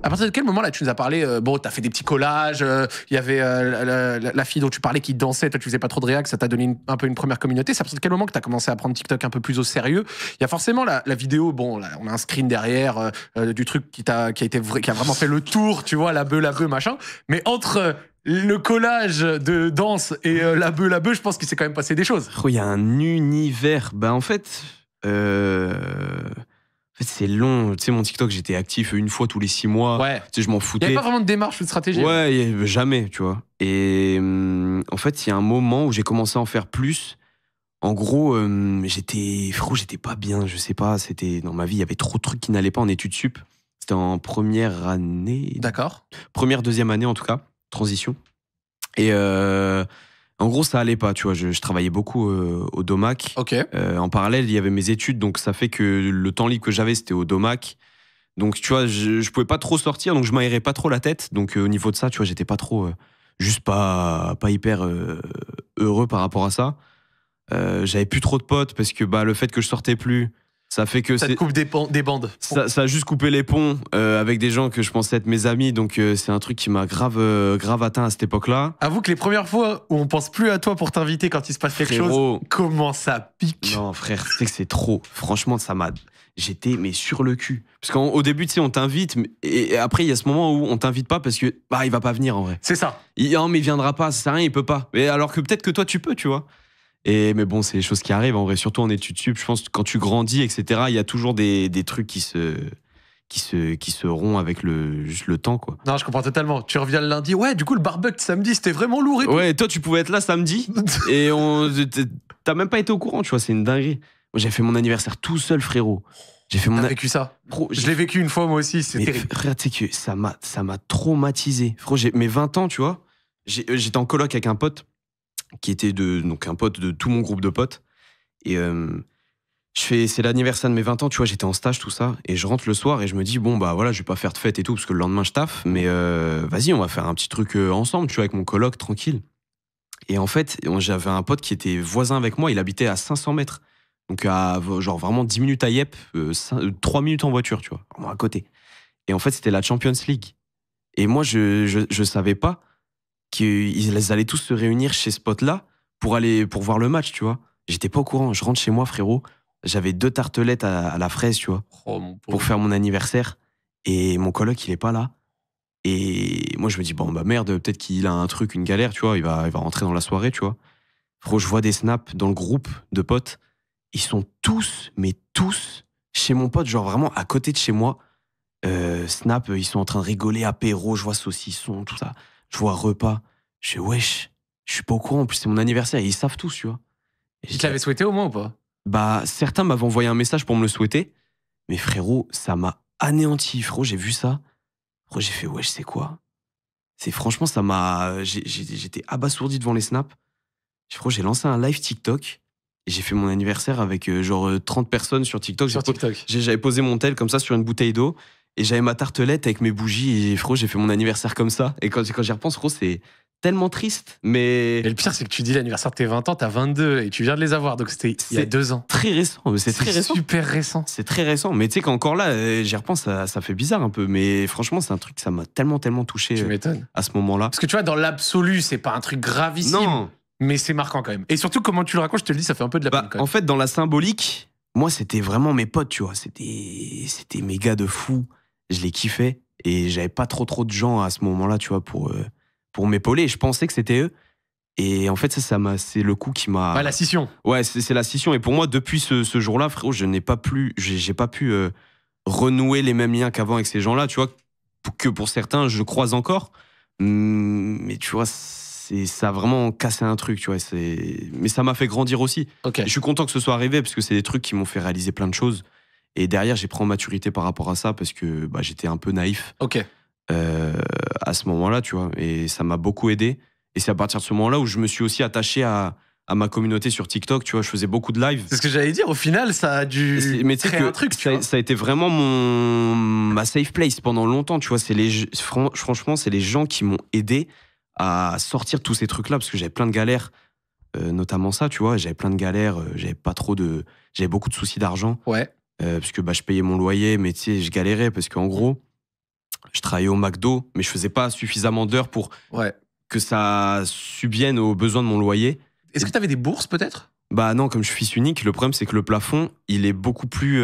À partir de quel moment, là, tu nous as parlé, bon, t'as fait des petits collages, il y avait la fille dont tu parlais qui dansait, toi, tu faisais pas trop de réac, ça t'a donné un peu une première communauté. C'est à partir de quel moment que t'as commencé à prendre TikTok un peu plus au sérieux? Il y a forcément la vidéo, bon, là, on a un screen derrière du truc qui a vraiment fait le tour, tu vois, la bœuf, machin. Mais entre le collage de danse et la bœuf, je pense qu'il s'est quand même passé des choses. Il y a un univers. Bah, en fait, c'est long. Tu sais, mon TikTok, j'étais actif une fois tous les 6 mois. Ouais. Tu sais, je m'en Il foutais. n'y avait pas vraiment de démarche ou de stratégie. Ouais, jamais, tu vois. Et en fait, il y a un moment où j'ai commencé à en faire plus. En gros, j'étais pas bien. Je sais pas, c'était dans ma vie, il y avait trop de trucs qui n'allaient pas en études sup. C'était en première année. D'accord. Première, deuxième année en tout cas, transition. Et en gros, ça allait pas, tu vois. Je travaillais beaucoup au Domac. Ok. En parallèle, il y avait mes études, donc ça fait que le temps libre que j'avais, c'était au Domac. Donc, tu vois, je pouvais pas trop sortir, donc je m'aérais pas trop la tête. Donc, au niveau de ça, tu vois, j'étais pas trop, juste pas hyper heureux par rapport à ça. J'avais plus trop de potes parce que bah, le fait que je sortais plus, ça fait que ça te coupe des bandes. Ça a juste coupé les ponts avec des gens que je pensais être mes amis, donc c'est un truc qui m'a grave atteint à cette époque-là. Avoue que les premières fois où on pense plus à toi pour t'inviter quand il se passe quelque chose, comment ça pique. Non frère, tu sais que c'est trop. Franchement, j'étais mais sur le cul. Parce qu'au début, tu sais, on t'invite, et après il y a ce moment où on t'invite pas parce que bah il va pas venir en vrai. C'est ça. Non mais il viendra pas, ça sert à rien, il peut pas. Mais alors que peut-être que toi tu peux, tu vois. Mais bon, c'est des choses qui arrivent en vrai, surtout en études sup. Je pense que quand tu grandis, etc., il y a toujours des trucs qui se rompent avec juste le temps, quoi. Non, je comprends totalement. Tu reviens le lundi, ouais, du coup, le barbecue samedi, c'était vraiment lourd et tout. Ouais, toi, tu pouvais être là samedi et t'as même pas été au courant, tu vois, c'est une dinguerie. Moi, j'ai fait mon anniversaire tout seul, frérot. T'as vécu ça? Je l'ai vécu une fois, moi aussi, c'est terrible. Frère, tu sais que ça m'a traumatisé. Frérot, mes 20 ans, tu vois, j'étais en coloc avec un pote qui était donc un pote de tout mon groupe de potes. Et c'est l'anniversaire de mes 20 ans, tu vois, j'étais en stage, tout ça. Et je rentre le soir et je me dis, bon, bah voilà, je vais pas faire de fête et tout, parce que le lendemain, je taffe. Mais vas-y, on va faire un petit truc ensemble, tu vois, avec mon coloc, tranquille. Et en fait, j'avais un pote qui était voisin avec moi, il habitait à 500 mètres. Donc, à genre vraiment 10 minutes à Yep, 3 minutes en voiture, tu vois, vraiment à côté. Et en fait, c'était la Champions League. Et moi, je savais pas qu'ils allaient tous se réunir chez ce pote-là pour voir le match, tu vois. J'étais pas au courant. Je rentre chez moi, frérot. J'avais 2 tartelettes à la fraise, tu vois, pour faire mon anniversaire. Et mon coloc, il est pas là. Et moi, je me dis, bon, bah merde, peut-être qu'il a un truc, une galère, tu vois. Il va rentrer dans la soirée, tu vois. Frérot, je vois des snaps dans le groupe de potes. Ils sont tous, mais tous, chez mon pote, genre vraiment à côté de chez moi. Snap, ils sont en train de rigoler, apéro, je vois saucisson, tout ça. Je vois repas. Je fais, wesh, je suis pas au courant. En plus, c'est mon anniversaire et ils savent tous, tu vois. Tu te l'avais souhaité au moins ou pas? Bah, certains m'avaient envoyé un message pour me le souhaiter. Mais frérot, ça m'a anéanti. Frérot, j'ai vu ça. Frérot, j'ai fait, wesh, c'est quoi? Franchement, ça m'a. J'étais abasourdi devant les snaps. Frérot, j'ai lancé un live TikTok. Et j'ai fait mon anniversaire avec genre 30 personnes sur TikTok. J'avais posé mon tel comme ça sur une bouteille d'eau. Et j'avais ma tartelette avec mes bougies. Et frérot, j'ai fait mon anniversaire comme ça. Et quand j'y repense, frérot, c'est tellement triste. Mais le pire, c'est que tu dis l'anniversaire de tes 20 ans, t'as 22 et tu viens de les avoir. Donc c'était il y a 2 ans. Très récent. C'est très récent. Super récent. C'est très récent. Mais tu sais qu'encore là, j'y repense, ça fait bizarre un peu. Mais franchement, c'est un truc, ça m'a tellement touché. Tu m'étonnes. À ce moment-là. Parce que tu vois, dans l'absolu, c'est pas un truc gravissime. Non. Mais c'est marquant quand même. Et surtout, comment tu le racontes, je te le dis, ça fait un peu de la peine quand même. En fait, dans la symbolique, moi, c'était vraiment mes potes, tu vois. C'était mes gars de fou. Je les kiffais. Et j'avais pas trop de gens à ce moment-là, tu vois, pour m'épauler. Je pensais que c'était eux. Et en fait, c'est le coup qui m'a... Ouais, la scission. Ouais, c'est la scission. Et pour moi, depuis ce jour-là, frérot, j'ai pas pu renouer les mêmes liens qu'avant avec ces gens-là, tu vois. Que pour certains, je croise encore. Mais tu vois, ça a vraiment cassé un truc, tu vois. Mais ça m'a fait grandir aussi. Okay. Je suis content que ce soit arrivé parce que c'est des trucs qui m'ont fait réaliser plein de choses. Et derrière, j'ai pris en maturité par rapport à ça parce que bah, j'étais un peu naïf à ce moment-là, tu vois. Et ça m'a beaucoup aidé. Et c'est à partir de ce moment-là où je me suis aussi attaché à ma communauté sur TikTok, tu vois. Je faisais beaucoup de lives. C'est ce que j'allais dire. Au final, ça a dû créer un truc, tu vois. Ça a été vraiment ma safe place pendant longtemps, tu vois. Franchement, c'est les gens qui m'ont aidé à sortir de tous ces trucs-là, parce que j'avais plein de galères, notamment ça, tu vois. J'avais plein de galères, j'avais beaucoup de soucis d'argent. Ouais. Parce que bah, je payais mon loyer, mais tu sais, je galérais, parce qu'en gros, Je travaillais au McDo, mais je faisais pas suffisamment d'heures pour Ouais. que ça subvienne aux besoins de mon loyer. Est-ce que tu avais des bourses peut-être? Bah non, comme je suis fils unique, le problème c'est que le plafond, il est beaucoup plus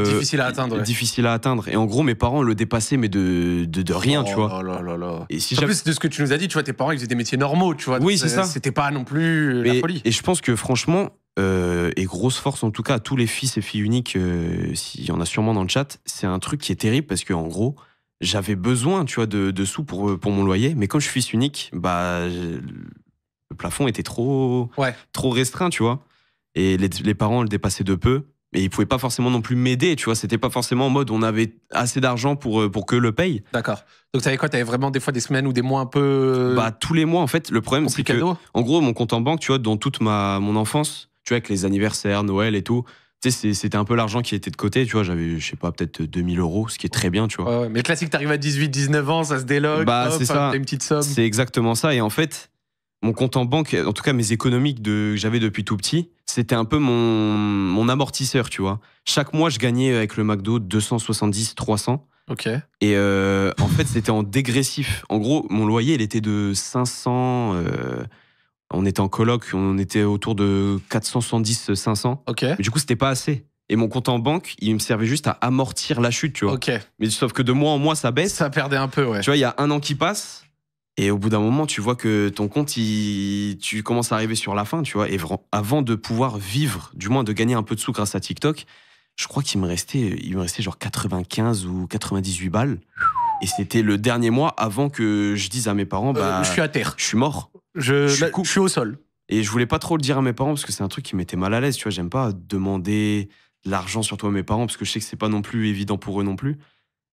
Difficile à atteindre. Ouais. difficile à atteindre. Et en gros, mes parents le dépassaient, mais de rien, tu vois. Oh là là là. Et si En plus de ce que tu nous as dit, tu vois, tes parents ils faisaient des métiers normaux, tu vois. Oui, donc c'est ça. C'était pas non plus la folie. Et je pense que franchement, et grosse force en tout cas à tous les fils et filles uniques, s'il y en a sûrement dans le chat, c'est un truc qui est terrible parce que en gros, j'avais besoin, tu vois, de sous pour mon loyer, mais comme je suis fils unique, bah le plafond était trop restreint, tu vois. Et les parents le dépassaient de peu. Et ils pouvaient pas forcément non plus m'aider, tu vois. C'était pas forcément en mode on avait assez d'argent pour que le paye. D'accord. Donc t'avais quoi? T'avais vraiment des fois des semaines ou des mois un peu. Bah tous les mois en fait. Le problème c'est que en gros mon compte en banque, tu vois, dans toute mon enfance, tu vois, avec les anniversaires, Noël et tout, tu sais, c'était un peu l'argent qui était de côté, tu vois. J'avais, je sais pas, peut-être 2000 €, ce qui est très bien, tu vois. Ouais, mais classique, t'arrives à 18-19 ans, ça se délogue. Bah c'est ça. T'as une petite somme. C'est exactement ça. Et en fait, mon compte en banque, en tout cas mes économiques que j'avais depuis tout petit, c'était un peu mon amortisseur, tu vois. Chaque mois, je gagnais avec le McDo 270, 300. Ok. Et en fait, c'était en dégressif. En gros, mon loyer, il était de 500. On était en coloc, on était autour de 470, 500. Ok. Mais du coup, c'était pas assez. Et mon compte en banque, il me servait juste à amortir la chute, tu vois. Ok. Mais sauf que de mois en mois, ça baisse. Ça perdait un peu, ouais. Tu vois, il y a un an qui passe. Et au bout d'un moment, tu vois que ton compte, tu commences à arriver sur la fin, tu vois. Et avant de pouvoir vivre, du moins de gagner un peu de sous grâce à TikTok, je crois qu'il me restait genre 95 ou 98 balles. Et c'était le dernier mois avant que je dise à mes parents, bah, je suis à terre. Je suis mort. Je suis au sol. Et je voulais pas trop le dire à mes parents parce que c'est un truc qui m'était mal à l'aise, tu vois. J'aime pas demander de l'argent surtout à mes parents parce que je sais que c'est pas non plus évident pour eux non plus.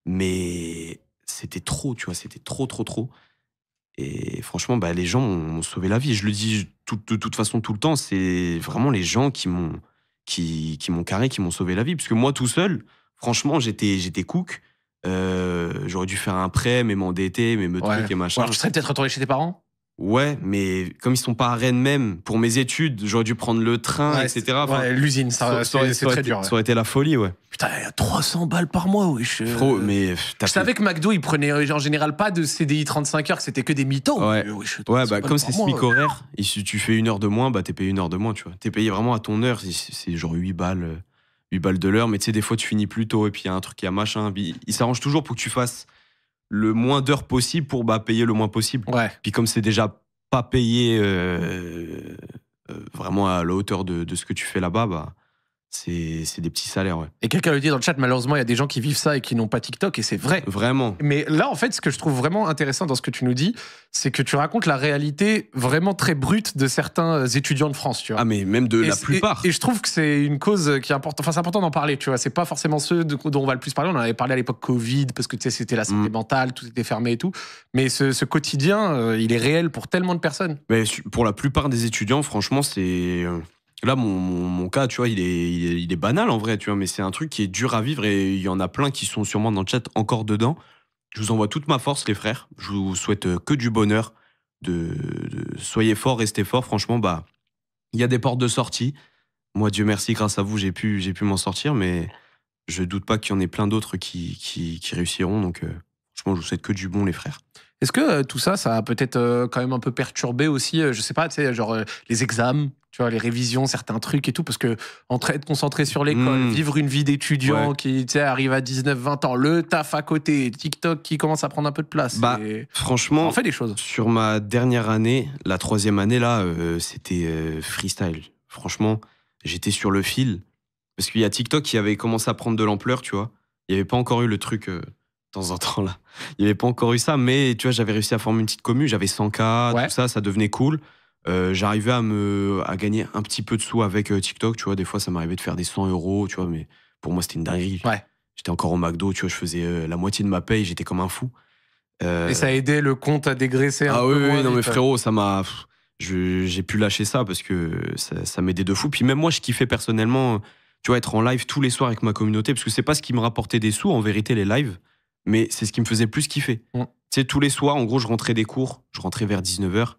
Mais c'était trop, tu vois. C'était trop. Et franchement, bah, les gens m'ont sauvé la vie. Je le dis de toute façon tout le temps, c'est vraiment les gens qui m'ont carré, qui m'ont sauvé la vie. Parce que moi, tout seul, franchement, j'étais cook. J'aurais dû faire un prêt, mais m'endetter, mais me truc et machin. Alors, tu serais peut-être retourné chez tes parents? Ouais, mais comme ils sont pas à Rennes même, pour mes études, j'aurais dû prendre le train, etc. Enfin, l'usine, c'est très dur. Ça aurait été la folie, ouais. Putain, 300 balles par mois, oui. Frérot, mais je savais que McDo, il prenait en général pas de CDI 35 heures, que c'était que des mythos. Ouais, bah comme c'est SMIC horaire, et si tu fais 1 heure de moins, bah t'es payé 1 heure de moins, tu vois. T'es payé vraiment à ton heure, c'est genre 8 balles de l'heure, mais tu sais, des fois tu finis plus tôt, et puis il y a un truc, il y a machin. Il s'arrange toujours pour que tu fasses le moins d'heures possible pour payer le moins possible. Ouais. Puis comme c'est déjà pas payé vraiment à la hauteur de ce que tu fais là-bas, bah, c'est des petits salaires, ouais. Et quelqu'un le dit dans le chat, malheureusement, il y a des gens qui vivent ça et qui n'ont pas TikTok, et c'est vrai. Vraiment. Mais là, en fait, ce que je trouve vraiment intéressant dans ce que tu nous dis, c'est que tu racontes la réalité vraiment très brute de certains étudiants de France, tu vois. Ah, mais même de la plupart. Et je trouve que c'est une cause qui est importante. Enfin, c'est important d'en parler, tu vois. C'est pas forcément ceux dont on va le plus parler. On en avait parlé à l'époque Covid, parce que tu sais, c'était la santé mentale, tout était fermé et tout. Mais ce quotidien, il est réel pour tellement de personnes. Mais pour la plupart des étudiants, franchement, c'est. Là, mon cas, tu vois, il est banal en vrai, tu vois, mais c'est un truc qui est dur à vivre et il y en a plein qui sont sûrement dans le chat encore dedans. Je vous envoie toute ma force, les frères. Je vous souhaite que du bonheur. Soyez forts, restez forts. Franchement, bah, il y a des portes de sortie. Moi, Dieu merci, grâce à vous, j'ai pu m'en sortir, mais je doute pas qu'il y en ait plein d'autres qui réussiront. Donc, franchement, je vous souhaite que du bon, les frères. Est-ce que tout ça, ça a peut-être quand même un peu perturbé aussi, je sais pas, tu sais, genre les examens, tu vois, les révisions, certains trucs et tout, parce que être concentré sur l'école, vivre une vie d'étudiant qui, tu sais, arrive à 19-20 ans, le taf à côté, TikTok qui commence à prendre un peu de place. Bah, franchement, on fait des choses. Sur ma dernière année, la 3e année, là, c'était freestyle. Franchement, j'étais sur le fil, parce qu'il y a TikTok qui avait commencé à prendre de l'ampleur, tu vois. Il n'y avait pas encore eu le truc... de temps en temps là. Il n'y avait pas encore eu ça, mais tu vois, j'avais réussi à former une petite commune, j'avais 100K, tout ça, ça devenait cool. J'arrivais à gagner un petit peu de sous avec TikTok, tu vois, des fois ça m'arrivait de faire des 100 €, tu vois, mais pour moi c'était une dinguerie. Ouais. J'étais encore au McDo, tu vois, je faisais la moitié de ma paye, j'étais comme un fou. Et ça a aidé le compte à dégraisser un peu. Ah oui, moins non vite, mais frérot, ça m'a... J'ai pu lâcher ça parce que ça m'aidait de fou. Puis même moi, je kiffais personnellement, tu vois, être en live tous les soirs avec ma communauté, parce que c'est pas ce qui me rapportait des sous, en vérité, les lives. Mais c'est ce qui me faisait plus kiffer. Tu sais, tous les soirs, en gros, je rentrais des cours. Je rentrais vers 19h.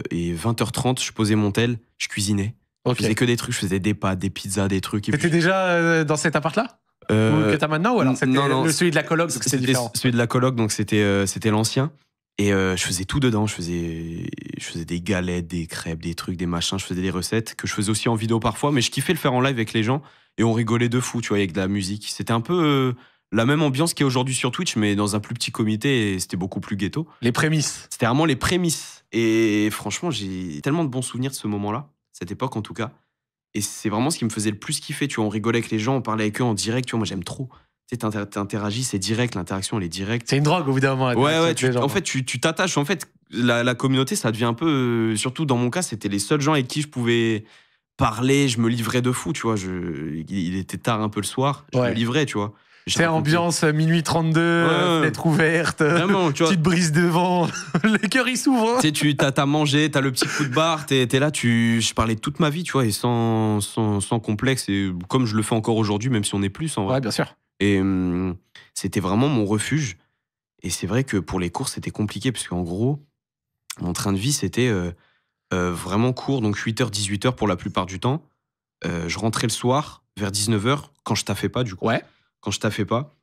Et 20h30, je posais mon tel. Je cuisinais. Je faisais que des trucs. Je faisais des pâtes, des pizzas, des trucs. T'étais déjà dans cet appart-là ? que t'as maintenant, ou alors c'était celui de la coloc, donc c'était différent? Celui de la coloc, donc c'était l'ancien. Et je faisais tout dedans. Je faisais des galettes, des crêpes, des trucs, des machins. Je faisais des recettes que je faisais aussi en vidéo parfois, mais je kiffais le faire en live avec les gens et on rigolait de fou, tu vois, avec de la musique. C'était un peu la même ambiance qu'il y a aujourd'hui sur Twitch, mais dans un plus petit comité et c'était beaucoup plus ghetto. Les prémices. C'était vraiment les prémices. Et franchement, j'ai tellement de bons souvenirs de ce moment-là, cette époque en tout cas. Et c'est vraiment ce qui me faisait le plus kiffer. Tu vois, on rigolait avec les gens, on parlait avec eux en direct. Tu vois, moi j'aime trop. Tu sais, t'interagis, c'est direct, l'interaction elle est directe. C'est une drogue au bout d'un moment. Ouais, en fait, tu t'attaches. En fait, la communauté, ça devient un peu. Surtout dans mon cas, c'était les seuls gens avec qui je pouvais parler. Je me livrais de fou, tu vois. Il était tard un peu le soir. Je me livrais, tu vois. C'est ambiance minuit 32, fenêtre ouverte, vraiment, tu vois, petite brise de vent, les cœurs ils s'ouvrent. Tu sais, t'as mangé, t'as le petit coup de barre, t'es là, je parlais toute ma vie, tu vois, et sans complexe, et comme je le fais encore aujourd'hui, même si on est plus en vrai. Ouais, bien sûr. Et c'était vraiment mon refuge. Et c'est vrai que pour les cours, c'était compliqué, parce qu'en gros, mon train de vie, c'était vraiment court, donc 8h, 18h pour la plupart du temps. Je rentrais le soir, vers 19h, quand je taffais pas, du coup. Ouais. Quand je taffais pas,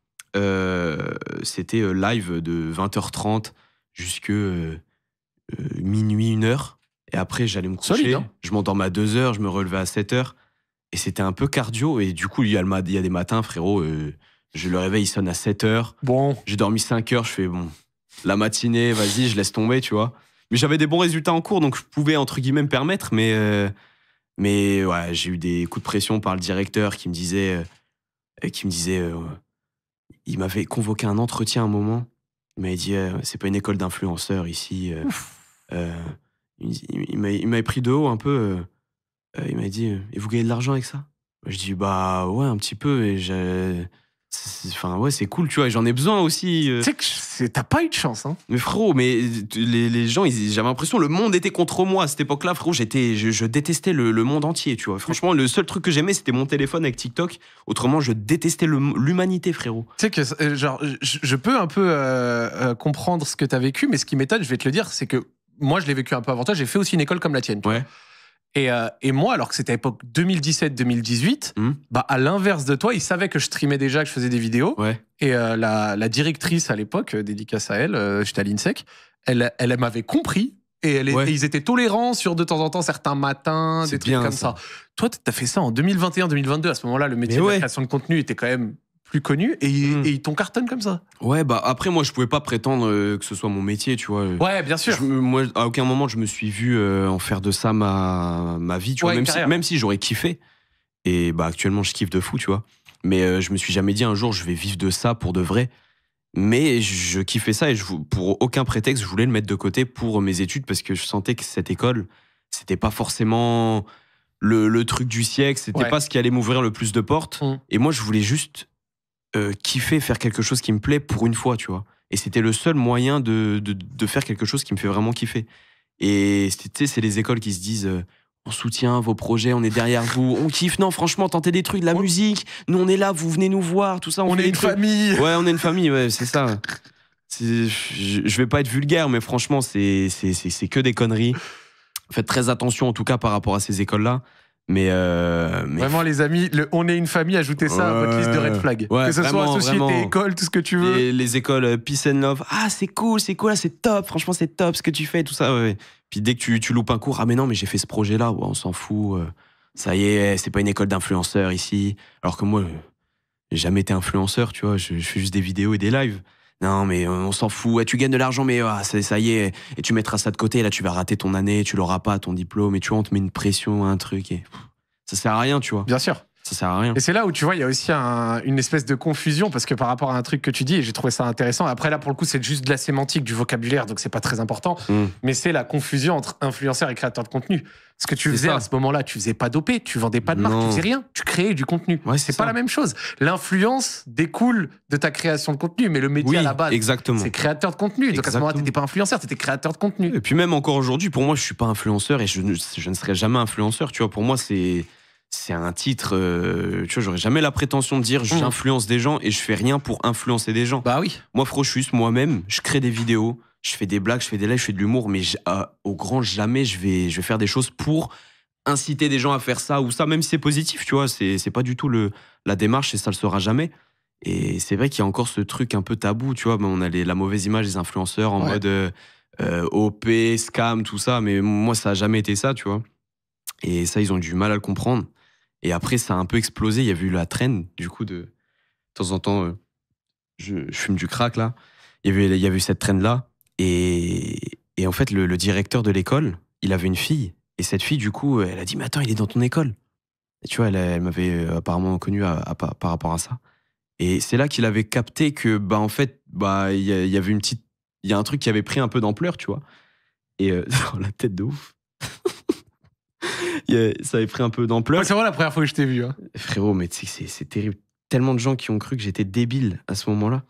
c'était live de 20h30 jusque minuit, 1h. Et après, j'allais me coucher. Solide, hein. Je m'endormais à 2h, je me relevais à 7h. Et c'était un peu cardio. Et du coup, il y a des matins, frérot, le réveil il sonne à 7h. Bon. J'ai dormi 5h, je fais bon, la matinée, vas-y, je laisse tomber, tu vois. Mais j'avais des bons résultats en cours, donc je pouvais, entre guillemets, me permettre. Mais ouais, j'ai eu des coups de pression par le directeur qui me disait... il m'avait convoqué un entretien à un moment. Il m'avait dit c'est pas une école d'influenceurs ici. Il m'avait pris de haut un peu. Il m'a dit et vous gagnez de l'argent avec ça? Je dis bah ouais, un petit peu. Et enfin ouais, c'est cool, tu vois, et j'en ai besoin aussi. Tu sais que t'as pas eu de chance, hein. Mais frérot, mais les gens, j'avais l'impression le monde était contre moi à cette époque-là, frérot. Je détestais le monde entier, tu vois. Franchement, le seul truc que j'aimais, c'était mon téléphone avec TikTok. Autrement, je détestais l'humanité, frérot. Tu sais que genre, je peux un peu comprendre ce que t'as vécu, mais ce qui m'étonne, je vais te le dire, c'est que moi, je l'ai vécu un peu avant toi. J'ai fait aussi une école comme la tienne. Ouais. Et moi, alors que c'était à l'époque 2017-2018, bah à l'inverse de toi, ils savaient que je streamais déjà, que je faisais des vidéos. Ouais. Et la directrice à l'époque, dédicace à elle, j'étais à l'INSEC, elle m'avait compris. Et ils étaient tolérants sur de temps en temps certains matins, des trucs comme ça. Toi, t'as fait ça en 2021-2022. À ce moment-là, le métier de la création de contenu était quand même plus connu et ils t'ont cartonné comme ça. Ouais, bah après, moi, je pouvais pas prétendre que ce soit mon métier, tu vois. Ouais, bien sûr. Moi, à aucun moment, je me suis vu en faire de ça ma vie, tu vois, même si j'aurais kiffé. Et bah, actuellement, je kiffe de fou, tu vois. Mais je me suis jamais dit un jour, je vais vivre de ça pour de vrai. Mais je kiffais ça et pour aucun prétexte, je voulais le mettre de côté pour mes études parce que je sentais que cette école, c'était pas forcément le truc du siècle, c'était pas ce qui allait m'ouvrir le plus de portes. Et moi, je voulais juste kiffer, faire quelque chose qui me plaît pour une fois, tu vois. Et c'était le seul moyen de faire quelque chose qui me fait vraiment kiffer. Et tu sais, c'est les écoles qui se disent on soutient vos projets, on est derrière vous, on kiffe. Non, franchement, tentez des trucs, de la musique, nous on est là, vous venez nous voir, tout ça. On est une famille. Ouais, on est une famille, ouais, c'est ça. Je vais pas être vulgaire, mais franchement, c'est que des conneries. Faites très attention, en tout cas, par rapport à ces écoles-là. Mais vraiment, les amis, on est une famille, ajoutez ça à votre liste de red flags. Ouais, que ce soit société, école, tout ce que tu veux. Et les écoles Peace and Love, ah, c'est cool, c'est top, franchement, c'est top ce que tu fais, tout ça. Ouais. Puis dès que tu loupes un cours, ah, mais non, mais j'ai fait ce projet-là, ouais, on s'en fout. Ça y est, c'est pas une école d'influenceurs ici. Alors que moi, j'ai jamais été influenceur, tu vois, je fais juste des vidéos et des lives. Non, mais on s'en fout. Ouais, tu gagnes de l'argent, mais ça y est. Et tu mettras ça de côté. Là, tu vas rater ton année. Tu l'auras pas, ton diplôme. Et tu vois, on te met une pression, un truc. Et ça sert à rien, tu vois. Bien sûr. Ça sert à rien. Et c'est là où, tu vois, il y a aussi une espèce de confusion parce que par rapport à un truc que tu dis, et j'ai trouvé ça intéressant. Après, là, pour le coup, c'est juste de la sémantique, du vocabulaire, donc c'est pas très important. Mais c'est la confusion entre influenceur et créateur de contenu. Ce que tu faisais à ce moment-là, tu faisais pas d'OP, tu vendais pas de marque, tu faisais rien. Tu créais du contenu. Ouais, c'est pas la même chose. L'influence découle de ta création de contenu, mais le métier à la base, c'est créateur de contenu. Donc à ce moment-là, t'étais pas influenceur, t'étais créateur de contenu. Et puis même encore aujourd'hui, pour moi, je suis pas influenceur et je ne serai jamais influenceur. Tu vois, pour moi, c'est un titre, tu vois, j'aurais jamais la prétention de dire j'influence des gens et je fais rien pour influencer des gens. Bah oui. Moi, je suis juste moi-même, je crée des vidéos, je fais des blagues, je fais des lives, je fais de l'humour, mais au grand jamais je vais faire des choses pour inciter des gens à faire ça ou ça, même si c'est positif, tu vois. C'est pas du tout la démarche et ça le sera jamais. Et c'est vrai qu'il y a encore ce truc un peu tabou, tu vois. On a la mauvaise image des influenceurs en mode OP, scam, tout ça. Mais moi, ça a jamais été ça, tu vois. Et ça, ils ont eu du mal à le comprendre. Et après, ça a un peu explosé. Il y a eu la trend, du coup, de temps en temps, je fume du crack, là. Il y avait eu cette trend-là. Et en fait, le directeur de l'école, il avait une fille. Et cette fille, du coup, elle a dit, mais attends, il est dans ton école. Et tu vois, elle m'avait apparemment connu par rapport à ça. Et c'est là qu'il avait capté que, bah, en fait, bah, il y avait il y a un truc qui avait pris un peu d'ampleur, tu vois. Et la tête de ouf. Ça avait pris un peu d'ampleur. Ouais, c'est vrai la première fois que je t'ai vu. Hein. Frérot, mais tu sais que c'est terrible. Tellement de gens qui ont cru que j'étais débile à ce moment-là.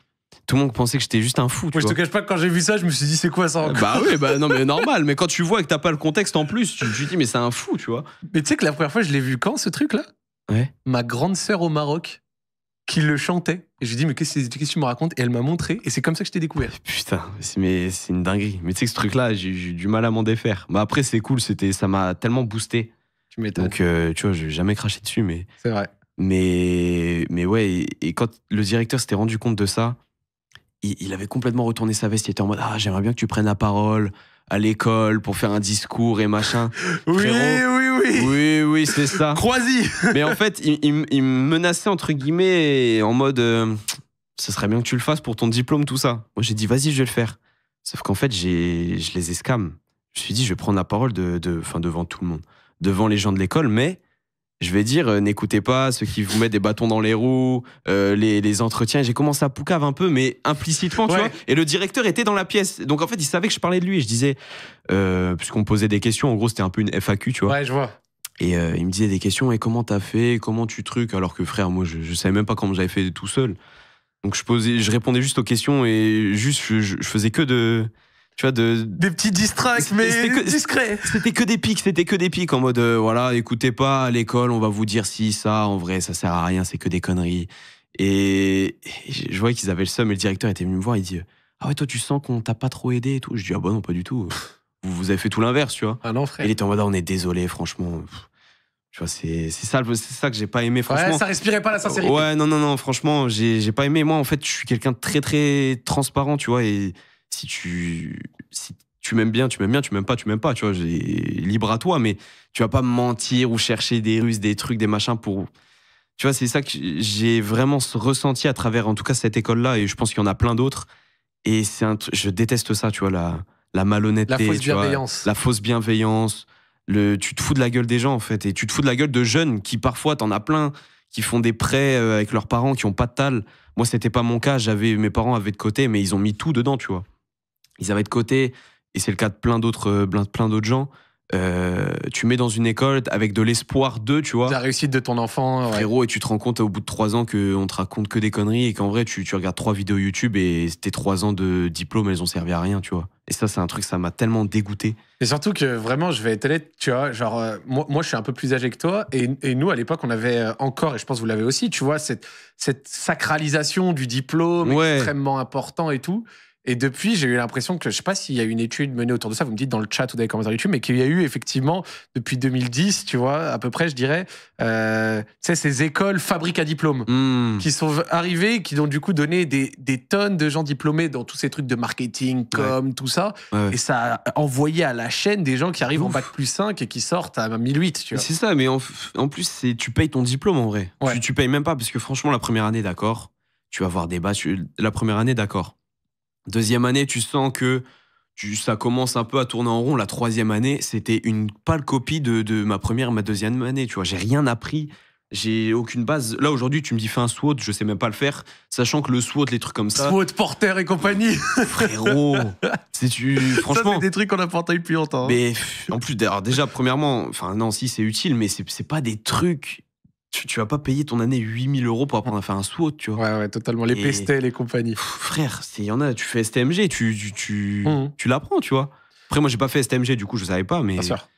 Tout le monde pensait que j'étais juste un fou. Moi, je te cache pas que quand j'ai vu ça, je me suis dit, c'est quoi ça encore ? Bah oui, bah non, mais normal. Mais quand tu vois que t'as pas le contexte en plus, tu te dis, mais c'est un fou, tu vois. Mais tu sais que la première fois, je l'ai vu quand, ce truc-là ? Ouais. Ma grande sœur au Maroc, qui le chantait. Et j'ai dit, mais qu'est-ce que tu me racontes ? Et elle m'a montré. Et c'est comme ça que je t'ai découvert. Putain, c'est une dinguerie. Mais tu sais que ce truc-là, j'ai eu du mal à m'en défaire. Bah après, c'est cool, ça m'a tellement boosté. Tu m'étonnes. Donc, tu vois, je vais jamais cracher dessus, mais. C'est vrai. Mais ouais, et quand le directeur s'était rendu compte de ça, il avait complètement retourné sa veste. Il était en mode, ah, j'aimerais bien que tu prennes la parole à l'école pour faire un discours et machin. Oui, Frérot, oui, c'est ça. Croisy. Mais en fait, il me menaçait, entre guillemets, en mode, ça serait bien que tu le fasses pour ton diplôme, tout ça. Moi, j'ai dit, vas-y, je vais le faire. Sauf qu'en fait, je les ai scam. Je me suis dit, je vais prendre la parole devant tout le monde, devant les gens de l'école, mais je vais dire, n'écoutez pas ceux qui vous mettent des bâtons dans les roues, les entretiens. J'ai commencé à poucave un peu, mais implicitement, tu vois. Et le directeur était dans la pièce. Donc, en fait, il savait que je parlais de lui. Et je disais, puisqu'on me posait des questions, en gros, c'était un peu une FAQ, tu vois. Ouais, je vois. Et il me disait des questions, et comment t'as fait, comment tu trucs, alors que frère, moi, je savais même pas comment j'avais fait tout seul. Donc, je répondais juste aux questions et juste, je faisais que tu vois, des petits distracts, mais discrets. C'était que des pics en mode, voilà, écoutez pas à l'école, on va vous dire si, ça, en vrai, ça sert à rien, c'est que des conneries. Et je voyais qu'ils avaient le seum, et le directeur était venu me voir, il dit, ah ouais, toi, tu sens qu'on t'a pas trop aidé et tout. Je dis, ah bah non, pas du tout. Vous avez fait tout l'inverse, tu vois. Ah non, frère. Et il était en mode, ah, on est désolé, franchement. Tu vois, c'est ça que j'ai pas aimé, franchement. Ouais, ça respirait pas la sincérité. Ouais, non, franchement, j'ai pas aimé. Moi, en fait, je suis quelqu'un de très, très transparent, tu vois, et si tu m'aimes bien, tu m'aimes pas, tu m'aimes pas, tu vois, libre à toi, mais tu vas pas me mentir ou chercher des ruses, des trucs, des machins pour. Tu vois, c'est ça que j'ai vraiment ressenti à travers, en tout cas, cette école-là, et je pense qu'il y en a plein d'autres. Et je déteste ça, tu vois, la malhonnêteté. La fausse bienveillance. La fausse bienveillance. Tu te fous de la gueule des gens, en fait, et tu te fous de la gueule de jeunes qui, parfois, t'en as plein, qui font des prêts avec leurs parents, qui ont pas de tal. Moi, c'était pas mon cas, mes parents avaient de côté, mais ils ont mis tout dedans, tu vois. Ils avaient de côté, et c'est le cas de plein d'autres gens. Tu mets dans une école avec de l'espoir d'eux, tu vois. La réussite de ton enfant. Frérot, ouais. Et tu te rends compte au bout de 3 ans qu'on te raconte que des conneries et qu'en vrai, tu regardes 3 vidéos YouTube et tes 3 ans de diplôme, elles ont servi à rien, tu vois. Et ça, c'est un truc, ça m'a tellement dégoûté. Et surtout que vraiment, je vais être honnête, tu vois, genre, moi, je suis un peu plus âgé que toi, et nous, à l'époque, on avait encore, et je pense que vous l'avez aussi, tu vois, cette sacralisation du diplôme extrêmement important et tout. Et depuis, j'ai eu l'impression que, je sais pas s'il y a une étude menée autour de ça, vous me dites dans le chat ou dans les commentaires YouTube, mais qu'il y a eu effectivement, depuis 2010, tu vois, à peu près, je dirais, tu sais, ces écoles fabriques à diplômes qui sont arrivées, qui ont du coup donné des tonnes de gens diplômés dans tous ces trucs de marketing, tout ça. Ouais. Et ça a envoyé à la chaîne des gens qui arrivent en bac plus 5 et qui sortent à 1008, tu vois. C'est ça, mais en plus, tu payes ton diplôme en vrai. Ouais. Tu payes même pas, parce que franchement, la première année, d'accord, tu vas avoir des bas. La première année, d'accord. Deuxième année, tu sens que ça commence un peu à tourner en rond. La troisième année, c'était une pâle copie de ma deuxième année. Tu vois, j'ai rien appris. J'ai aucune base. Là, aujourd'hui, tu me dis fais un SWOT, je sais même pas le faire, sachant que le SWOT, les trucs comme ça. SWOT, Porter et compagnie. Frérot, franchement. Ça, c'est des trucs qu'on a pas entendu depuis longtemps. Mais en plus, déjà, premièrement, enfin, non, si, c'est utile, mais c'est pas des trucs. Tu vas pas payer ton année 8 000 € pour apprendre à faire un SWOT, tu vois. Ouais, totalement. Les Pestel et compagnie. Frère, il y en a, tu fais STMG, tu l'apprends, tu vois. Après, moi, j'ai pas fait STMG, du coup, je savais pas, mais. Bien sûr.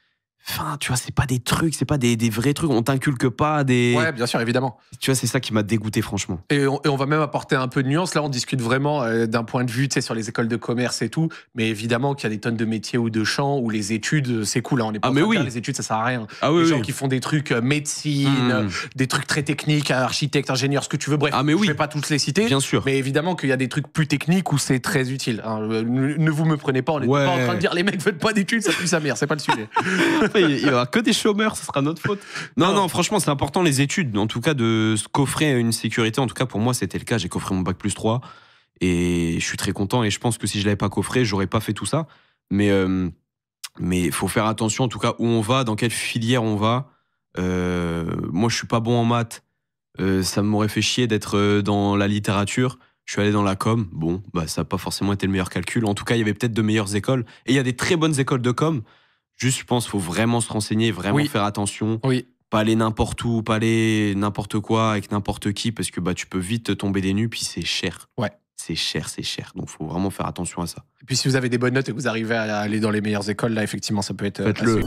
Enfin, tu vois, c'est pas des trucs, c'est pas des vrais trucs. On t'inculque pas des. Ouais, bien sûr, évidemment. Tu vois, c'est ça qui m'a dégoûté, franchement. Et on va même apporter un peu de nuance. Là, on discute vraiment d'un point de vue, tu sais, sur les écoles de commerce et tout. Mais évidemment qu'il y a des tonnes de métiers ou de champs où les études, c'est cool. Hein, on est pas Ah, en mais train de oui. dire les études, ça sert à rien. Ah oui, Les gens oui. qui font des trucs médecine, des trucs très techniques, architecte, ingénieur, ce que tu veux. Bref, Ah, mais oui. je vais pas tous les citer. Bien sûr. Mais évidemment qu'il y a des trucs plus techniques où c'est très utile. Hein. Ne vous me prenez pas, on n'est Ouais. pas en train de dire les mecs faites pas d'études, ça pue sa mère. C'est pas le sujet. Après, il y aura que des chômeurs, ce sera notre faute. Non, franchement, c'est important les études. En tout cas, de se coffrer une sécurité. En tout cas, pour moi, c'était le cas. J'ai coffré mon bac +3 et je suis très content. Et je pense que si je l'avais pas coffré, j'aurais pas fait tout ça. Mais il faut faire attention, en tout cas, où on va, dans quelle filière on va. Moi, je suis pas bon en maths. Ça m'aurait fait chier d'être dans la littérature. Je suis allé dans la com. Bon, bah, ça n'a pas forcément été le meilleur calcul. En tout cas, il y avait peut-être de meilleures écoles. Et il y a des très bonnes écoles de com. Juste, je pense qu'il faut vraiment se renseigner, vraiment faire attention. Oui. Pas aller n'importe où, pas aller n'importe quoi avec n'importe qui, parce que bah, tu peux vite tomber des nues, puis c'est cher. Ouais. C'est cher. Donc, il faut vraiment faire attention à ça. Et puis, si vous avez des bonnes notes et que vous arrivez à aller dans les meilleures écoles, là, effectivement, ça peut être. Faites-le.